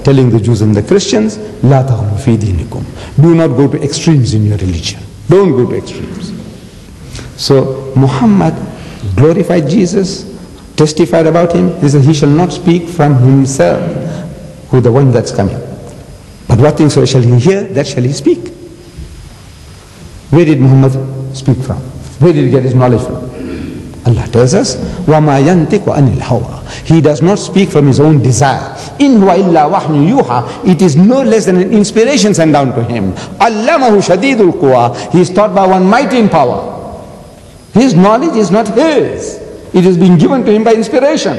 telling the Jews and the Christians, لا تغلوا في دينكم. Do not go to extremes in your religion. Don't go to extremes. So Muhammad glorified Jesus, testified about him. He said, he shall not speak from himself, who the one that's coming. But what things shall he hear, that shall he speak. Where did Muhammad speak from? Where did he get his knowledge from? Allah tells us, وَمَا يَنْتِقُ عَنِ الْهَوَىٰ. He does not speak from his own desire. إِنْ هُوَ إِلَّا وَحْيٌ يُوحَىٰ. It is no less than an inspiration sent down to him. عَلَّمَهُ شَدِيدُ الْقُوَىٰ. He is taught by one mighty in power. His knowledge is not his. It is being given to him by inspiration.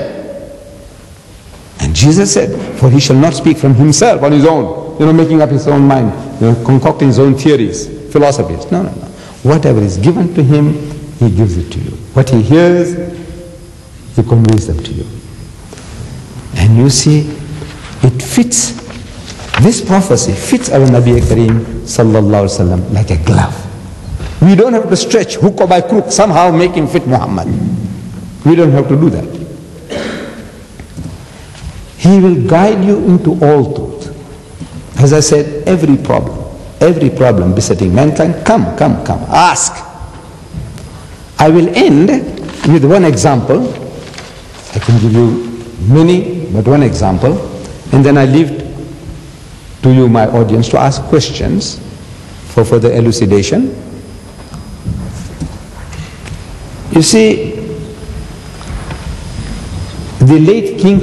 And Jesus said, for he shall not speak from himself on his own, making up his own mind, concocting his own theories, philosophies. No, no, no. Whatever is given to him, he gives it to you. What he hears, he conveys them to you. And you see, it fits, this prophecy fits our Nabi Kareem sallallahu alaihi wasallam like a glove. We don't have to stretch hook or by crook, somehow make him fit Muhammad. We don't have to do that. He will guide you into all truth. As I said, every problem besetting mankind, come, ask. I will end with one example. I can give you many, but one example. And then I leave to you, my audience, to ask questions for further elucidation. You see, the late King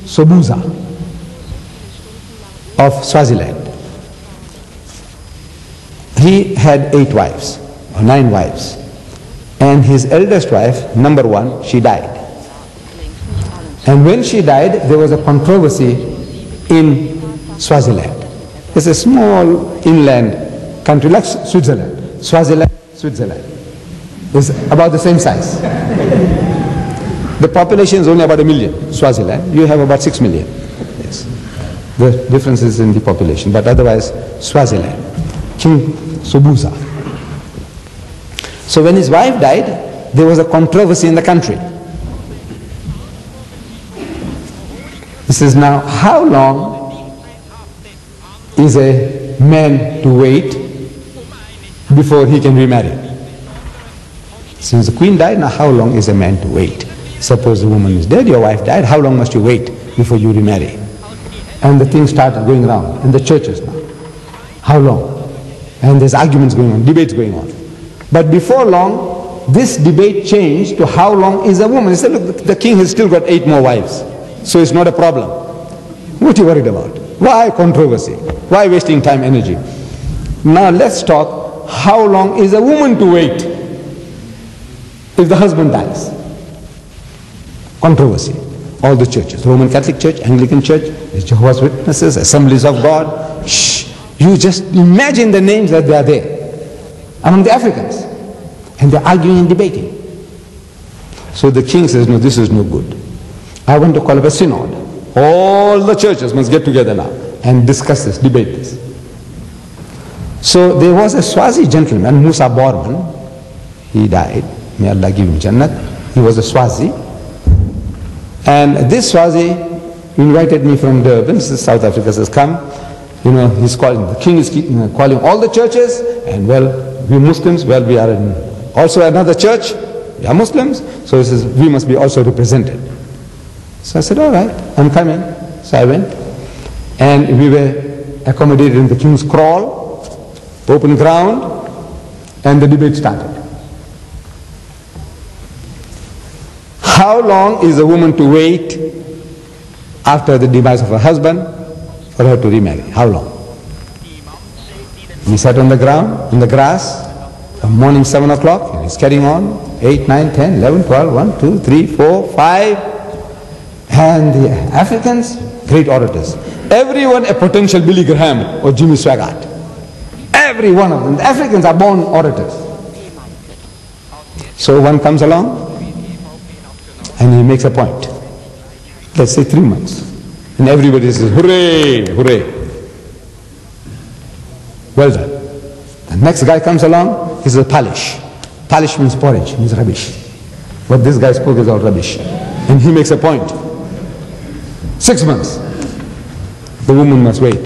Sobuza of Swaziland, he had 8 wives or 9 wives, and his eldest wife, number 1, she died. And when she died, there was a controversy in Swaziland. It's a small inland country like Switzerland. Swaziland, Switzerland is about the same size. The population is only about 1 million. Swaziland, you have about 6 million. Yes. The difference is in the population, but otherwise Swaziland, King Sobuza. So when his wife died, there was a controversy in the country. This is now, how long is a man to wait before he can remarry? Since the queen died, now how long is a man to wait? Suppose the woman is dead, your wife died, how long must you wait before you remarry? And the thing started going around in the churches now. How long? And there's arguments going on, debates going on. But before long, this debate changed to how long is a woman. He said, look, the king has still got 8 more wives, so it's not a problem. What are you worried about? Why controversy? Why wasting time, energy? Now let's talk, how long is a woman to wait if the husband dies? Controversy. All the churches, Roman Catholic Church, Anglican Church, the Jehovah's Witnesses, Assemblies of God. Shh! You just imagine the names that they are there among the Africans. And they're arguing and debating. So the king says, no, this is no good. I want to call up a synod. All the churches must get together now and discuss this, debate this. So there was a Swazi gentleman, Musa Borman. He died. May Allah give him Jannat. He was a Swazi. And this Swazi invited me from Durban, South Africa, says, come. He's calling, the king is calling all the churches, and well, we Muslims, well, we are in also another church, we are Muslims, so he says, we must be also represented. So I said, all right, I'm coming. So I went, and we were accommodated in the king's kraal, open ground, and the debate started. How long is a woman to wait after the demise of her husband for her to remarry? How long? He sat on the ground, in the grass, from morning 7 o'clock, and he's carrying on, 8, 9, 10, 11, 12, 1, 2, 3, 4, 5. And the Africans, great orators. Everyone a potential Billy Graham or Jimmy Swaggart. Every one of them. The Africans are born orators. So one comes along, and he makes a point. Let's say 3 months. And everybody says, hooray, hooray. Well done. The next guy comes along, he says, polish. Polish means porridge, means rubbish. What this guy spoke is all rubbish. And he makes a point. 6 months. The woman must wait.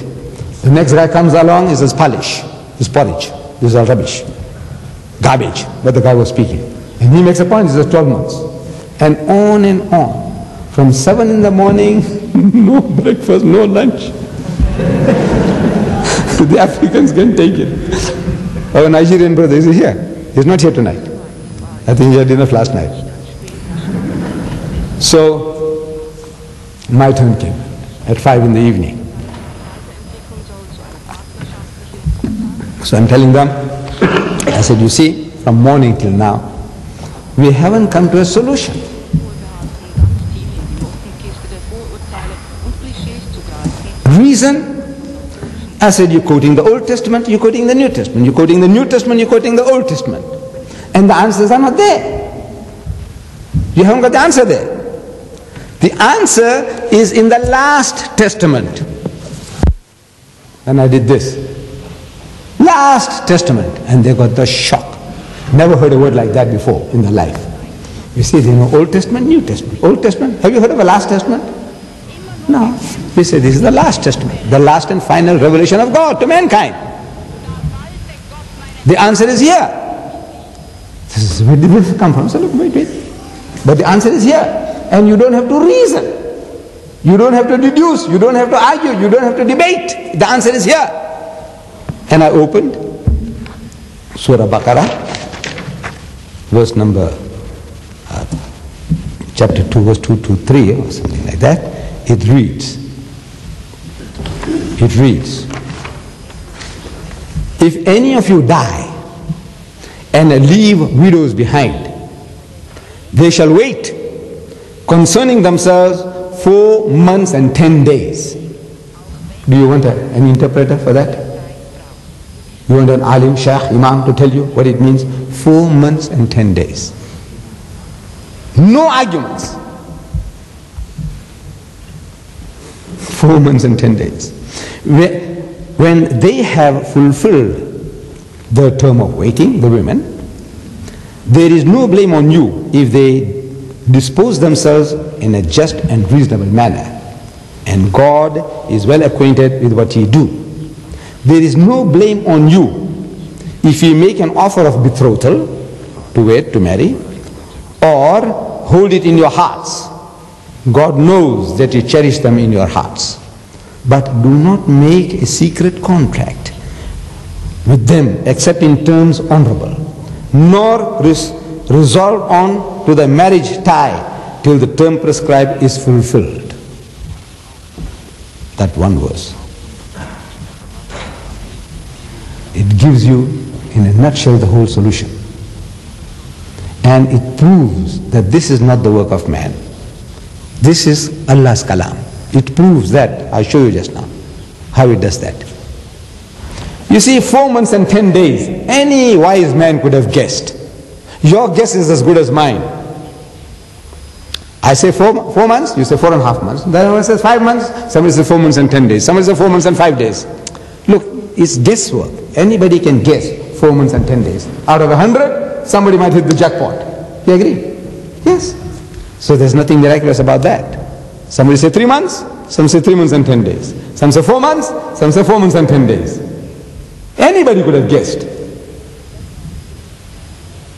The next guy comes along, he says polish, this porridge, this is all rubbish, garbage, what the guy was speaking. And he makes a point, he says 12 months. And on. From 7 in the morning, no breakfast, no lunch. The Africans can take it. Our Nigerian brother, is he here? He's not here tonight. I think he had enough last night. So, my turn came at 5 in the evening. So I'm telling them, I said, you see, from morning till now, we haven't come to a solution. Reason? I said, you're quoting the Old Testament, you're quoting the New Testament, you're quoting the New Testament, you're quoting the Old Testament. And the answers are not there. You haven't got the answer there. The answer is in the last testament. And I did this. Last testament. And they got the shock. Never heard a word like that before in their life. You see, they know Old Testament, New Testament. Old Testament, have you heard of a last testament? No. We say this is the last testament, the last and final revelation of God to mankind. The answer is here. This is where did this come from? So look, wait. But the answer is here. And you don't have to reason. You don't have to deduce. You don't have to argue. You don't have to debate. The answer is here. And I opened Surah Baqarah, verse number, chapter 2, verse 2 to 3 or something like that. It reads, if any of you die and leave widows behind, they shall wait concerning themselves 4 months and 10 days. Do you want an interpreter for that? You want an alim, shaykh, imam to tell you what it means? 4 months and 10 days. No arguments. 4 months and 10 days. When they have fulfilled the term of waiting, the women, there is no blame on you if they dispose themselves in a just and reasonable manner. And God is well acquainted with what ye do. There is no blame on you if you make an offer of betrothal, to wait, to marry, or hold it in your hearts. God knows that you cherish them in your hearts. But do not make a secret contract with them except in terms honorable, nor resolve on to the marriage tie till the term prescribed is fulfilled. That one verse. It gives you in a nutshell the whole solution. And it proves that this is not the work of man. This is Allah's kalam. It proves that. I'll show you just now how it does that. You see, 4 months and 10 days, any wise man could have guessed. Your guess is as good as mine. I say 4 months, you say 4.5 months. Then one says 5 months, somebody says 4 months and 10 days. Somebody says 4 months and 5 days. Look, it's guesswork. Anybody can guess 4 months and 10 days. Out of 100, somebody might hit the jackpot. You agree? Yes. So there's nothing miraculous about that. Somebody say 3 months, some say 3 months and 10 days. Some say 4 months, some say 4 months and 10 days. Anybody could have guessed.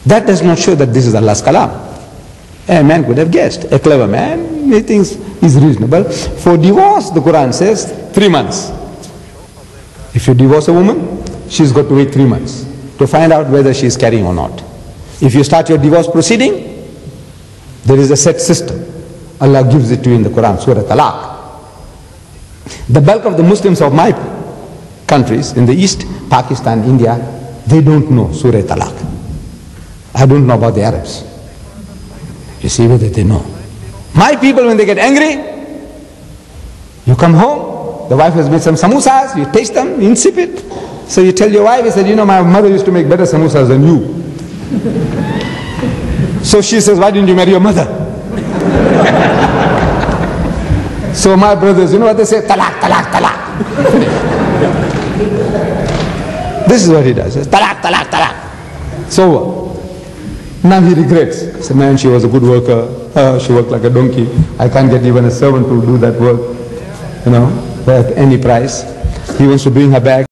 That does not show that this is Allah's kalam. A man could have guessed. A clever man, he thinks is reasonable. For divorce, the Quran says 3 months. If you divorce a woman, she's got to wait 3 months to find out whether she is carrying or not. If you start your divorce proceeding, there is a set system. Allah gives it to you in the Quran, Surah Talaq. The bulk of the Muslims of my countries, in the East, Pakistan, India, they don't know Surah Talaq. I don't know about the Arabs. You see whether they know. My people, when they get angry, you come home, the wife has made some samosas, you taste them, insipid. So you tell your wife, you said, you know, my mother used to make better samosas than you. So she says, why didn't you marry your mother? So my brothers, you know what they say? Talaq, talaq, talaq. This is what he does. Talaq, talaq, talaq. So now he regrets. He said, man, she was a good worker. She worked like a donkey. I can't get even a servant to do that work. You know. at any price. He wants to bring her back.